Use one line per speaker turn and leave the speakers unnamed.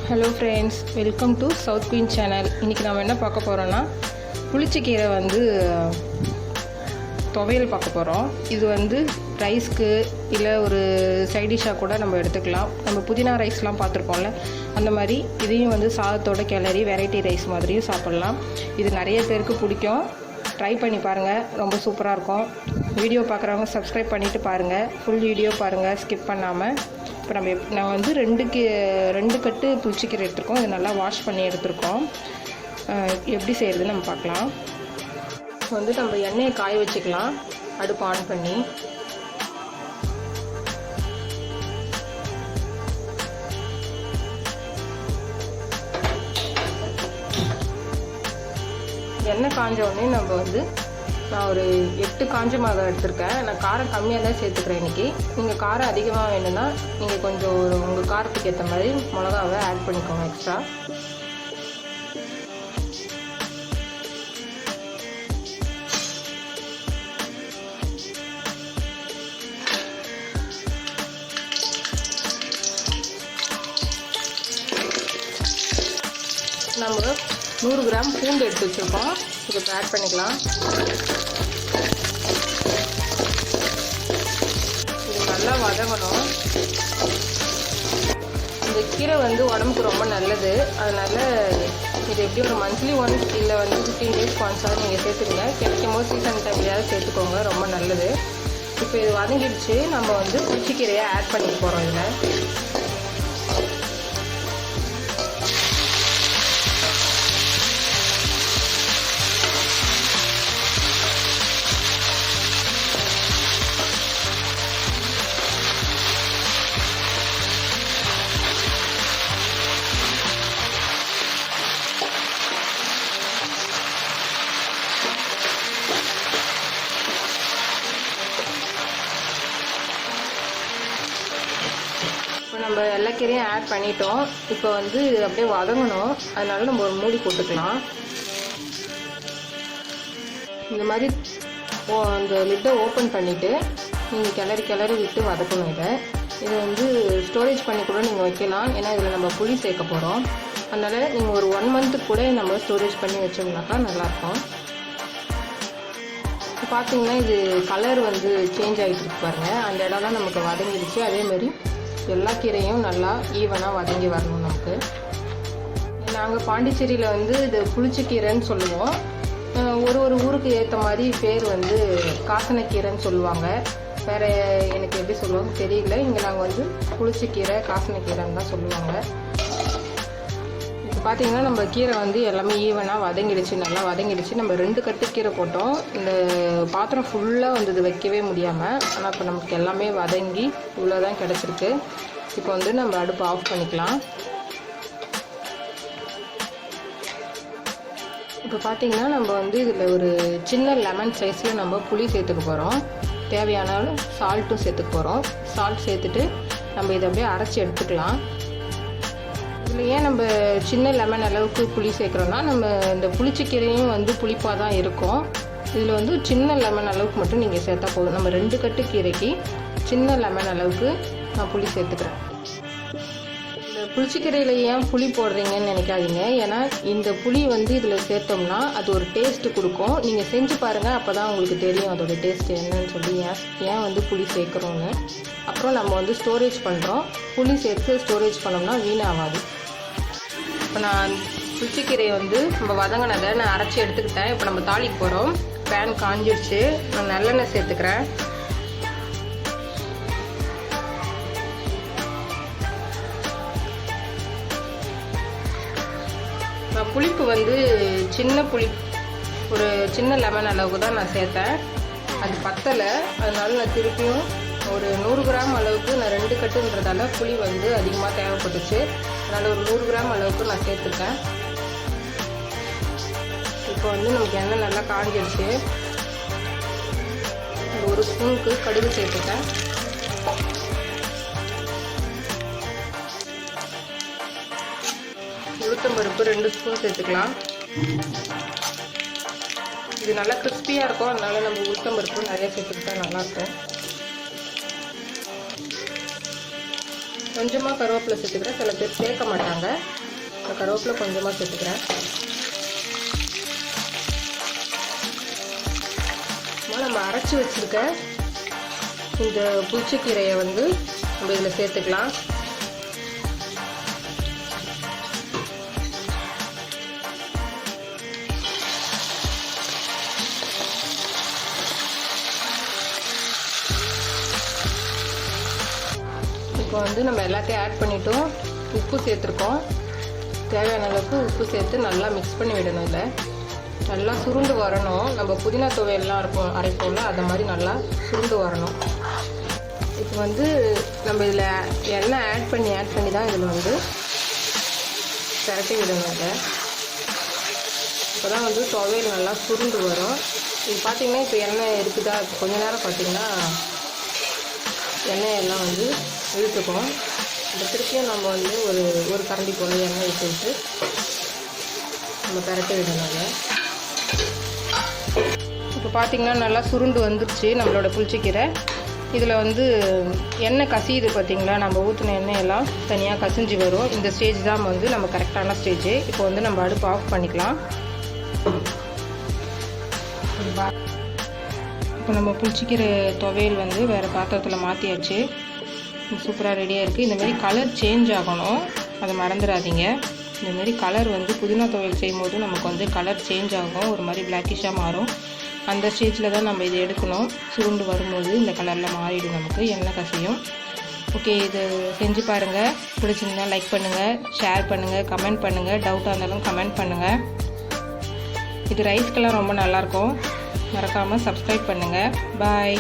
Hello friends, welcome to south queen channel. இன்றைக்கி நம்ம என்ன பார்க்க போகிறோன்னா புளிச்ச கீரை துவையல் பார்க்க போகிறோம். இது ரைஸ்க்கு இல்லை ஒரு சைடிஷாக கூட நம்ம எடுத்துக்கலாம். நம்ம புதினா ரைஸ்லாம் பார்த்துருக்கோம்ல, அந்த மாதிரி இதையும் சாதத்தோட கிளறி வெரைட்டி ரைஸ் மாதிரியும் சாப்பிட்லாம். இது நிறைய பேருக்கு பிடிக்கும். ட்ரை பண்ணி பாருங்கள், ரொம்ப சூப்பராக இருக்கும். வீடியோ பார்க்குறவங்க சப்ஸ்கிரைப் பண்ணிவிட்டு பாருங்கள், ஃபுல் வீடியோ பாருங்கள் ஸ்கிப் பண்ணாமல். இப்போ நான் ரெண்டு கட்டு புளிச்சக்கீரை எடுத்துருக்கோம். இது நல்லா வாஷ் பண்ணி எடுத்துருக்கோம். எப்படி செய்கிறதுன்னு நம்ம பார்க்கலாம். நம்ம எண்ணெயை காய வச்சுக்கலாம். அடுப்பு ஆன் பண்ணி எண்ணெய் காஞ்ச உடனே நான் ஒரு 8 காஞ்ச மிளகா எடுத்திருக்கேன். நான் காரம் கம்மியாக தான் சேர்த்துக்கிறேன் இன்றைக்கி. நீங்கள் காரம் அதிகமாக வேணும்னா நீங்கள் கொஞ்சம் உங்கள் காரத்துக்கு ஏற்ற மாதிரி மிளகாவை ஆட் பண்ணிக்கோங்க எக்ஸ்ட்ரா. நம்ம 100 கிராம் பூண்டு எடுத்து வச்சுருக்கோம். இதை ஆட் பண்ணிக்கலாம். இது நல்லா வதங்கணும். இந்த கீரை உடம்புக்கு ரொம்ப நல்லது. அதனால் இது எப்படி ஒரு மந்த்லி ஒன்ஸ் இல்லை 15 டேஸ் ஒன்ஸாக நீங்கள் சேர்த்துக்கங்க. கிடைக்கும் போது சீசன் டைம்லையாவது சேர்த்துக்கோங்க, ரொம்ப நல்லது. இப்போ இது வதங்கிடுச்சு. நம்ம புளிச்சக்கீரையை ஆட் பண்ணிக்க போகிறோம். இதில் நம்ம எல்லா கீரையும் ஆட் பண்ணிட்டோம். இப்போ இது அப்படியே வதங்கணும். அதனால நம்ம ஒரு மூடி போட்டுக்கலாம். இந்த மாதிரி அந்த லிட்டை ஓப்பன் பண்ணிவிட்டு நீங்கள் கிளறி விட்டு வதக்கணும். இதை ஸ்டோரேஜ் பண்ணி கூட நீங்கள் வைக்கலாம். ஏன்னா இதில் நம்ம புளி சேர்க்க போகிறோம். அதனால் நீங்கள் ஒரு 1 மந்த்துக்கு கூட நம்ம ஸ்டோரேஜ் பண்ணி வச்சோம்னாக்கா நல்லாயிருக்கும். இப்போ பார்த்தீங்கன்னா இது கலர் சேஞ்ச் ஆகிட்டு இருக்கு பாருங்கள். அந்த இடம்லாம் நமக்கு வதங்கிடுச்சு. அதேமாதிரி எல்லா கீரையும் நல்லா ஈவனாக வதங்கி வரணும். நமக்கு நாங்கள் பாண்டிச்சேரியில் இது புளிச்சக்கீரைன்னு சொல்லுவோம். ஒரு ஊருக்கு ஏற்ற மாதிரி பேர் காசனக்கீரைன்னு சொல்லுவாங்க. வேறு எனக்கு எப்படி சொல்லுவாங்க தெரியல. இங்கே நாங்கள் புளிச்சக்கீரை காசனக்கீரைன்னு தான் சொல்லுவாங்க. இப்போ பார்த்தீங்கன்னா நம்ம கீரை எல்லாமே ஈவனாக வதங்கிடுச்சு, நல்லா வதங்கிடுச்சு. நம்ம 2 கட்டு கீரை போட்டோம். இந்த பாத்திரம் ஃபுல்லாக இது வைக்கவே முடியாமல். ஆனால் இப்போ நமக்கு எல்லாமே வதங்கி இவ்வளோ தான் கிடச்சிருக்கு. இப்போ நம்ம அடுப்பு ஆஃப் பண்ணிக்கலாம். இப்போ பார்த்தீங்கன்னா நம்ம இதில் ஒரு சின்ன லெமன் சைஸில் நம்ம புளி சேர்த்துக்க போகிறோம். தேவையான சால்ட்டும் சேர்த்துக்க போகிறோம். சால்ட் சேர்த்துட்டு நம்ம இதை அப்படியே அரைச்சி எடுத்துக்கலாம். இதில் ஏன் நம்ம சின்ன லெமன் அளவுக்கு புளி சேர்க்குறோன்னா, நம்ம இந்த புளிச்சக்கீரையும் புளிப்பாக தான் இருக்கும். இதில் சின்ன லெமன் அளவுக்கு மட்டும் நீங்கள் சேர்த்தா போதும். நம்ம 2 கட்டு கீரைக்கு சின்ன லெமன் அளவுக்கு நான் புளி சேர்த்துக்கிறேன். இந்த புளிச்சக்கீரையில் ஏன் புளி போடுறீங்கன்னு நினைக்காதீங்க. ஏன்னா இந்த புளி இதில் சேர்த்தோம்னா அது ஒரு டேஸ்ட்டு கொடுக்கும். நீங்கள் செஞ்சு பாருங்கள், அப்போ தான் உங்களுக்கு தெரியும் அதோடய டேஸ்ட் என்னன்னு சொல்லி ஏன் புளி சேர்க்குறோன்னு. அப்புறம் நம்ம ஸ்டோரேஜ் பண்ணுறோம். புளி சேர்த்து ஸ்டோரேஜ் பண்ணோம்னா வீணாகாது. இப்போ நான் புளிச்சக்கீரையை நம்ம வதங்கினதை நான் அரைச்சி எடுத்துக்கிட்டேன். இப்போ நம்ம தாளிக்கு போகிறோம். பேன் காஞ்சிடுச்சு. நான் நல்லெண்ணெய் சேர்த்துக்கிறேன். நான் புளிப்பு சின்ன புளி ஒரு சின்ன லெமன் அளவுக்கு தான் நான் சேர்த்தேன். அது பத்தலை. அதனால நான் திருப்பியும் ஒரு 100 கிராம் அளவுக்கு நான் 2 கட்டுன்றதால புளி அதிகமாக தேவைப்பட்டுச்சு. அதனால் ஒரு 100 கிராம் அளவுக்கு நான் சேர்த்துருக்கேன். இப்போ நமக்கு எண்ணெய் நல்லா காஞ்சிடுச்சு. ஒரு ஸ்பூனுக்கு கடுகு சேர்த்துட்டேன். உளுத்தம்பருப்பு 2 ஸ்பூன் சேர்த்துக்கலாம். இது நல்லா கிறிஸ்பியாக இருக்கும். அதனால நம்ம உளுத்தம்பருப்பு நிறைய சேர்த்துக்கிட்டா நல்லாயிருக்கும். கொஞ்சமாக கருவேப்பிலை சேர்த்துக்கிறேன். சில பேர் சேர்க்க மாட்டாங்க. நான் கருவேப்பிலை கொஞ்சமாக சேர்த்துக்கிறேன். நம்ம அரைச்சி வச்சுருக்க இந்த புளிச்சக்கீரையை வந்து நம்ம இதில் சேர்த்துக்கலாம். இப்போ வந்து நம்ம எல்லாத்தையும் ஆட் பண்ணிட்டோம். உப்பு சேர்த்துருக்கோம். தேவையான அளவுக்கு உப்பு சேர்த்து நல்லா மிக்ஸ் பண்ணி விடணும். இதில் நல்லா சுருண்டு வரணும். நம்ம புதினா துவையெல்லாம் அரைப்போம்ல, அந்த மாதிரி நல்லா சுருண்டு வரணும். இப்போ வந்து நம்ம இதில் எண்ணெய் ஆட் பண்ணி தான் இதில் வந்து திரட்டி விடணும். இதை இப்போ தான் வந்து துவையல் நல்லா சுருண்டு வரும். இது பார்த்திங்கன்னா இப்போ எண்ணெய் இருக்குதா, இப்போ கொஞ்ச நேரம் பார்த்திங்கன்னா எண்ணெயெல்லாம் வந்து இழுத்துக்கும். இந்த திருப்பியும் நம்ம வந்து ஒரு கரண்டி போல் எண்ணெய் விட்டு நம்ம திரட்டி விடணும். இப்போ பார்த்திங்கன்னா நல்லா சுருண்டு வந்துருச்சு நம்மளோட புளிச்சக்கீரை. இதில் வந்து எண்ணெய் கசியுது பார்த்திங்களா, நம்ம ஊற்றின எண்ணெயெல்லாம் தனியாக கசிஞ்சு வரும். இந்த ஸ்டேஜ் தான் வந்து நம்ம கரெக்டான ஸ்டேஜ். இப்போ வந்து நம்ம அடுப்பு ஆஃப் பண்ணிக்கலாம். இப்போ நம்ம புளிச்சக்கீரை துவையல் வந்து வேறு பாத்திரத்தில் மாற்றியாச்சு. சூப்பராக ரெடியாக இருக்குது. இந்தமாரி கலர் சேஞ்ச் ஆகணும், அதை மறந்துடாதீங்க. இந்தமாரி கலர் வந்து புதினா துவையல் செய்யும் போது நமக்கு வந்து கலர் சேஞ்ச் ஆகும், ஒரு மாதிரி பிளாக்கிஷாக மாறும். அந்த ஸ்டேஜில் தான் நம்ம இதை எடுக்கணும். சுருண்டு வரும்போது இந்த கலரில் மாறிடும், நமக்கு எண்ணெய் கசியும். ஓகே, இது செஞ்சு பாருங்கள். பிடிச்சிருந்தா லைக் பண்ணுங்கள், ஷேர் பண்ணுங்கள், கமெண்ட் பண்ணுங்கள். டவுட்டாக இருந்தாலும் கமெண்ட் பண்ணுங்கள். இது ரைஸ்க்கெல்லாம் ரொம்ப நல்லாயிருக்கும். மறக்காமல் சப்ஸ்கிரைப் பண்ணுங்கள். பாய்.